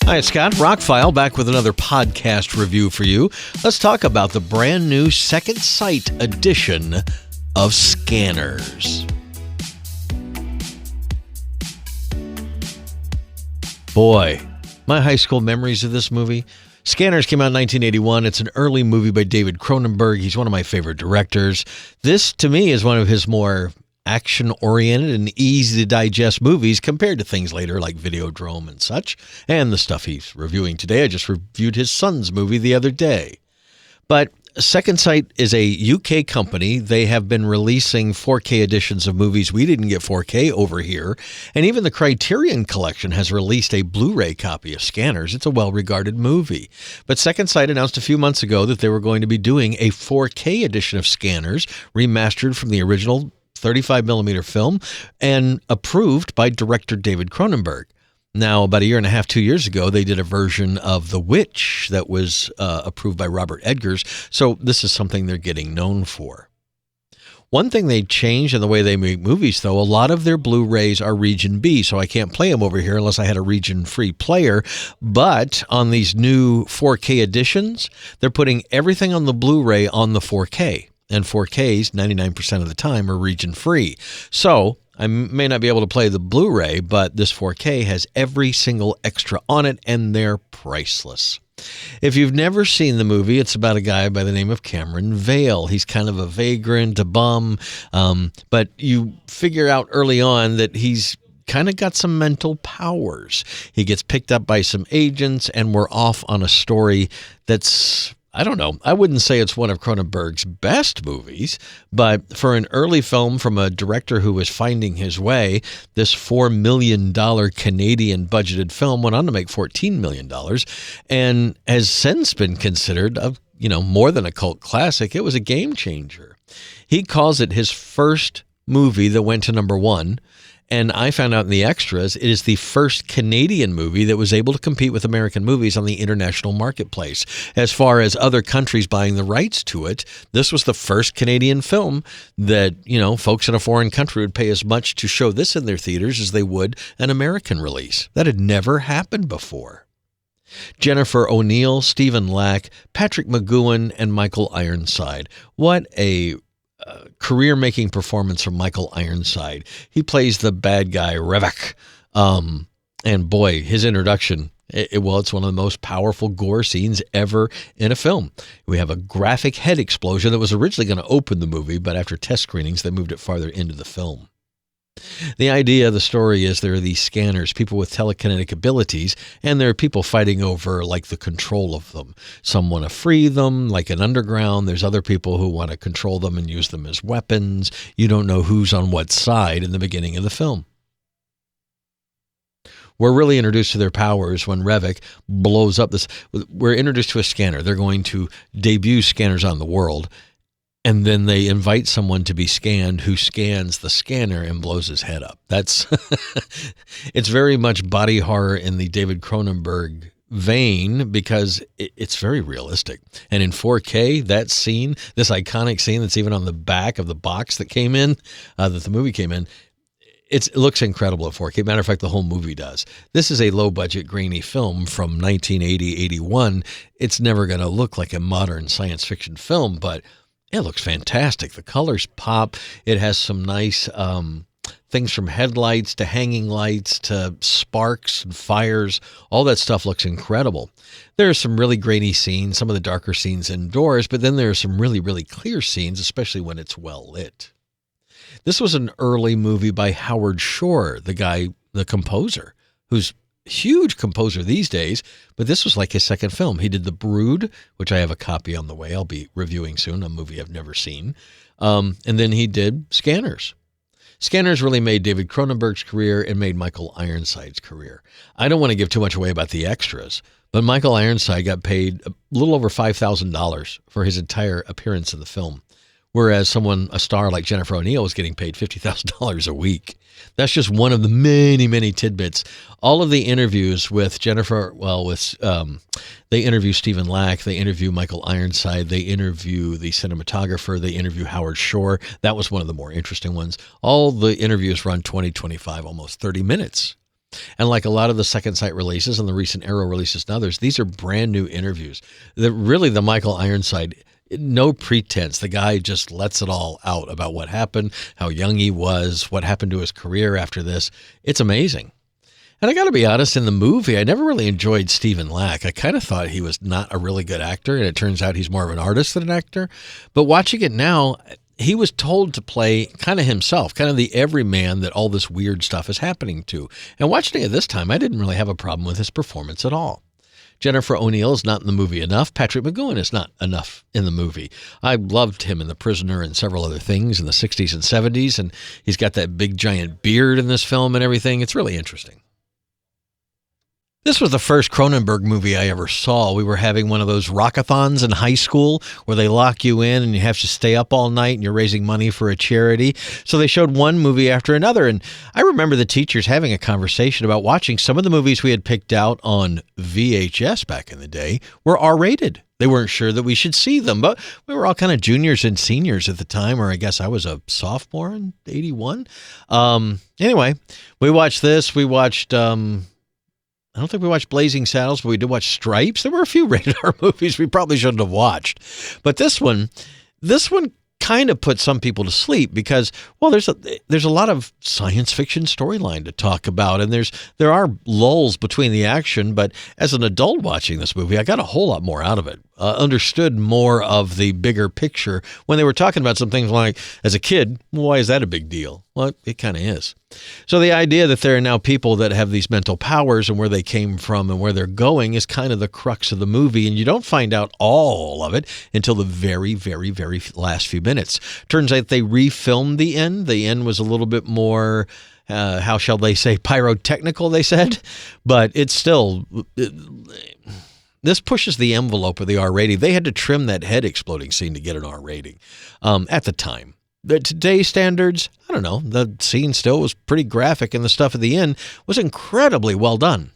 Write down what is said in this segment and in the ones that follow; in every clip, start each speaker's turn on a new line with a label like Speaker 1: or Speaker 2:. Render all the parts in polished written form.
Speaker 1: Hi, it's Scott. ROCKFILE back with another podcast review for you. Let's talk about the brand new Second Sight edition of Scanners. Boy, my high school memories of this movie. Scanners came out in 1981. It's an early movie by David Cronenberg. He's one of my favorite directors. This, to me, is one of his more action-oriented and easy-to-digest movies compared to things later like Videodrome and such, and the stuff he's reviewing today. I just reviewed his son's movie the other day. But Second Sight is a UK company. They have been releasing 4K editions of movies. We didn't get 4K over here. And even the Criterion Collection has released a Blu-ray copy of Scanners. It's a well-regarded movie. But Second Sight announced a few months ago that they were going to be doing a 4K edition of Scanners, remastered from the original 35mm film and approved by director David Cronenberg. Now, about a year and a half, 2 years ago, they did a version of The Witch that was approved by Robert Eggers. So this is something they're getting known for. One thing they changed in the way they make movies, though, a lot of their Blu-rays are Region B, so I can't play them over here unless I had a region-free player. But on these new 4K editions, they're putting everything on the Blu-ray on the 4K. And 4Ks, 99% of the time, are region-free. So I may not be able to play the Blu-ray, but this 4K has every single extra on it, and they're priceless. If you've never seen the movie, it's about a guy by the name of Cameron Vale. He's kind of a vagrant, a bum, but you figure out early on that he's kind of got some mental powers. He gets picked up by some agents, and we're off on a story that's, I don't know, I wouldn't say it's one of Cronenberg's best movies, but for an early film from a director who was finding his way, this $4 million Canadian budgeted film went on to make $14 million and has since been considered more than a cult classic. It was a game changer. He calls it his first movie that went to number one. And I found out in the extras, it is the first Canadian movie that was able to compete with American movies on the international marketplace. As far as other countries buying the rights to it, this was the first Canadian film that, folks in a foreign country would pay as much to show this in their theaters as they would an American release. That had never happened before. Jennifer O'Neill, Stephen Lack, Patrick McGoohan, and Michael Ironside. What a career-making performance from Michael Ironside. He plays the bad guy, Revok. And boy, his introduction, it's one of the most powerful gore scenes ever in a film. We have a graphic head explosion that was originally going to open the movie, but after test screenings, they moved it farther into the film. The idea of the story is there are these scanners, people with telekinetic abilities, and there are people fighting over the control of them. Some want to free them, like an underground. There's other people who want to control them and use them as weapons. You don't know who's on what side in the beginning of the film. We're really introduced to their powers when Revok blows up this. We're introduced to a scanner. They're going to debut scanners on the world. And then they invite someone to be scanned who scans the scanner and blows his head up. It's very much body horror in the David Cronenberg vein because it's very realistic. And in 4K, that scene, this iconic scene that's even on the back of the box that came in, that the movie came in, it looks incredible at 4K. Matter of fact, the whole movie does. This is a low-budget, grainy film from 1980-81. It's never going to look like a modern science fiction film, but it looks fantastic. The colors pop. It has some nice things from headlights to hanging lights to sparks and fires. All that stuff looks incredible. There are some really grainy scenes, some of the darker scenes indoors, but then there are some really, really clear scenes, especially when it's well lit. This was an early movie by Howard Shore, the composer, who's huge composer these days, but this was like his second film. He did The Brood, which I have a copy on the way. I'll be reviewing soon, a movie I've never seen. And then he did Scanners. Scanners really made David Cronenberg's career and made Michael Ironside's career. I don't want to give too much away about the extras, but Michael Ironside got paid a little over $5,000 for his entire appearance in the film, whereas a star like Jennifer O'Neill was getting paid $50,000 a week. That's just one of the many, many tidbits. All of the interviews with Jennifer, they interview Stephen Lack, they interview Michael Ironside, they interview the cinematographer, they interview Howard Shore. That was one of the more interesting ones. All the interviews run 20, 25, almost 30 minutes. And like a lot of the Second Sight releases and the recent Arrow releases and others, these are brand new interviews. The Michael Ironside, no pretense. The guy just lets it all out about what happened, how young he was, what happened to his career after this. It's amazing. And I got to be honest, in the movie, I never really enjoyed Stephen Lack. I kind of thought he was not a really good actor, and it turns out he's more of an artist than an actor. But watching it now, he was told to play kind of himself, kind of the everyman that all this weird stuff is happening to. And watching it this time, I didn't really have a problem with his performance at all. Jennifer O'Neill is not in the movie enough. Patrick McGoohan is not enough in the movie. I loved him in The Prisoner and several other things in the 60s and 70s, and he's got that big giant beard in this film and everything. It's really interesting. This was the first Cronenberg movie I ever saw. We were having one of those rockathons in high school where they lock you in and you have to stay up all night and you're raising money for a charity. So they showed one movie after another. And I remember the teachers having a conversation about watching some of the movies we had picked out on VHS back in the day were R-rated. They weren't sure that we should see them, but we were all kind of juniors and seniors at the time, or I guess I was a sophomore in 81. Anyway, we watched this. We watched... I don't think we watched Blazing Saddles, but we did watch Stripes. There were a few rated R movies we probably shouldn't have watched. But this one kind of put some people to sleep because, well, there's a lot of science fiction storyline to talk about, and there are lulls between the action. But as an adult watching this movie, I got a whole lot more out of it. Understood more of the bigger picture when they were talking about some things like, as a kid, why is that a big deal? Well, it kind of is. So the idea that there are now people that have these mental powers and where they came from and where they're going is kind of the crux of the movie, and you don't find out all of it until the very, very, very last few minutes. Turns out they refilmed the end. The end was a little bit more, how shall they say, pyrotechnical, they said, but it's still... This pushes the envelope of the R rating. They had to trim that head exploding scene to get an R rating at the time. Today's standards, I don't know, the scene still was pretty graphic, and the stuff at the end was incredibly well done.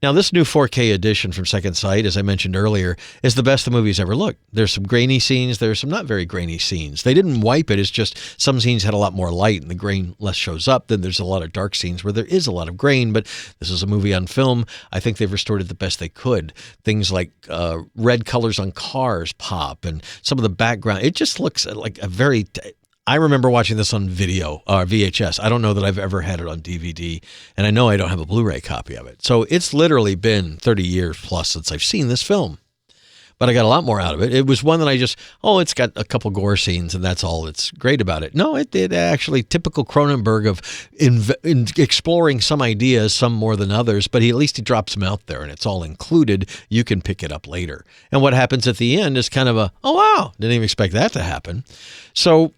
Speaker 1: Now, this new 4K edition from Second Sight, as I mentioned earlier, is the best the movie's ever looked. There's some grainy scenes. There's some not very grainy scenes. They didn't wipe it. It's just some scenes had a lot more light and the grain less shows up. Then there's a lot of dark scenes where there is a lot of grain, but this is a movie on film. I think they've restored it the best they could. Things like red colors on cars pop and some of the background. It just looks like a very... I remember watching this on video, VHS. I don't know that I've ever had it on DVD, and I know I don't have a Blu-ray copy of it. So it's literally been 30 years plus since I've seen this film. But I got a lot more out of it. It was one that I just, it's got a couple gore scenes, and that's all that's great about it. No, it did actually typical Cronenberg of exploring some ideas, some more than others, but at least he drops them out there, and it's all included. You can pick it up later. And what happens at the end is kind of oh, wow, didn't even expect that to happen. So...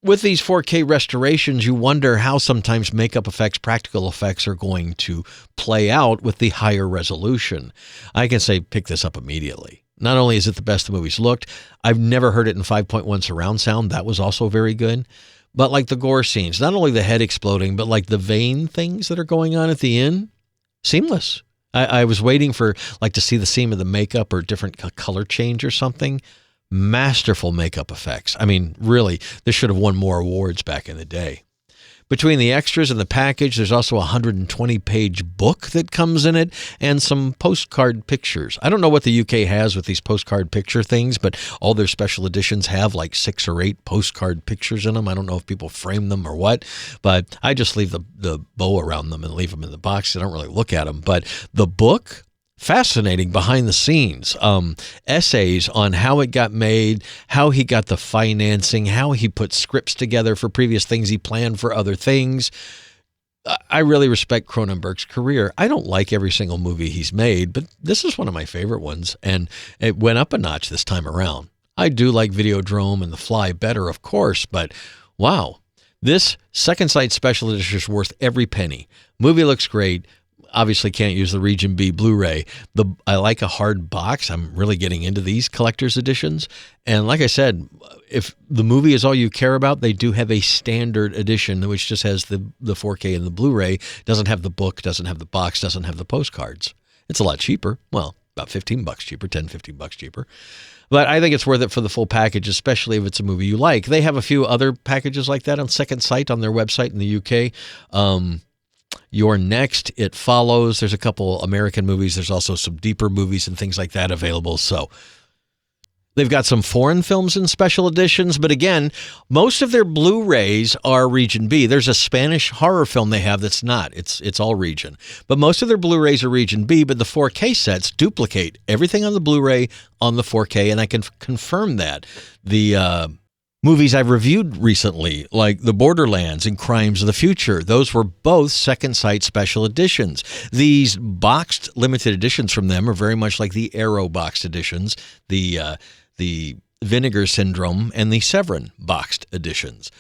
Speaker 1: with these 4K restorations, you wonder how sometimes makeup effects, practical effects are going to play out with the higher resolution. I can say pick this up immediately. Not only is it the best the movie's looked, I've never heard it in 5.1 surround sound. That was also very good. But like the gore scenes, not only the head exploding, but like the vein things that are going on at the end, seamless. I was waiting for like to see the seam of the makeup or different color change or something. Masterful makeup effects. I mean, really, this should have won more awards back in the day. Between the extras and the package, there's also a 120-page book that comes in it and some postcard pictures. I don't know what the UK has with these postcard picture things, but all their special editions have like 6 or 8 postcard pictures in them. I don't know if people frame them or what, but I just leave the bow around them and leave them in the box. I don't really look at them. But the book... fascinating behind the scenes, essays on how it got made, how he got the financing, how he put scripts together for previous things he planned for other things. I really respect Cronenberg's career. I don't like every single movie he's made, but this is one of my favorite ones, and it went up a notch this time around. I do like Videodrome and The Fly better, of course, but wow. This Second Sight Special Edition is worth every penny. Movie looks great. Obviously can't use the Region B Blu-ray. I like a hard box. I'm really getting into these collector's editions. And like I said, if the movie is all you care about, they do have a standard edition, which just has the 4K and the Blu-ray. Doesn't have the book, doesn't have the box, doesn't have the postcards. It's a lot cheaper. Well, about $15 cheaper, $10-15 cheaper. But I think it's worth it for the full package, especially if it's a movie you like. They have a few other packages like that on Second Sight on their website in the UK. You're Next, It Follows. There's a couple American movies. There's also some deeper movies and things like that available. So they've got some foreign films in special editions, but again, most of their Blu-rays are region B. There's a Spanish horror film they have that's not. It's all region. But most of their Blu-rays are region B, but the 4K sets duplicate everything on the Blu-ray on the 4K, and I can confirm that. The movies I've reviewed recently, like The Borderlands and Crimes of the Future, those were both Second Sight special editions. These boxed limited editions from them are very much like the Arrow boxed editions, the Vinegar Syndrome and the Severin boxed editions.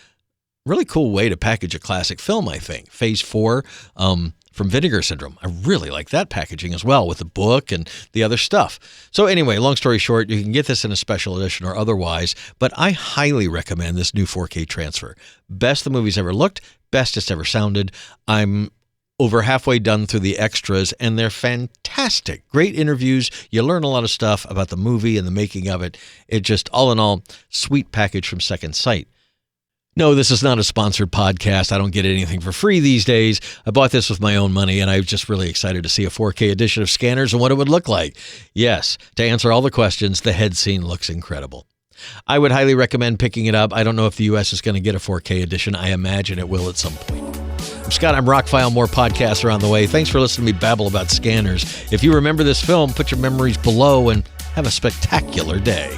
Speaker 1: Really cool way to package a classic film, I think. Phase 4 from Vinegar Syndrome. I really like that packaging as well, with the book and the other stuff. So anyway, long story short, you can get this in a special edition or otherwise, but I highly recommend this new 4K transfer. Best the movie's ever looked, best it's ever sounded. I'm over halfway done through the extras, and they're fantastic. Great interviews. You learn a lot of stuff about the movie and the making of it. It just, all in all, sweet package from Second Sight. No, this is not a sponsored podcast. I don't get anything for free these days. I bought this with my own money, and I'm just really excited to see a 4K edition of Scanners and what it would look like. Yes, to answer all the questions, the head scene looks incredible. I would highly recommend picking it up. I don't know if the U.S. is going to get a 4K edition. I imagine it will at some point. I'm Scott. I'm ROCKFILE. More podcasts are on the way. Thanks for listening to me babble about Scanners. If you remember this film, put your memories below and have a spectacular day.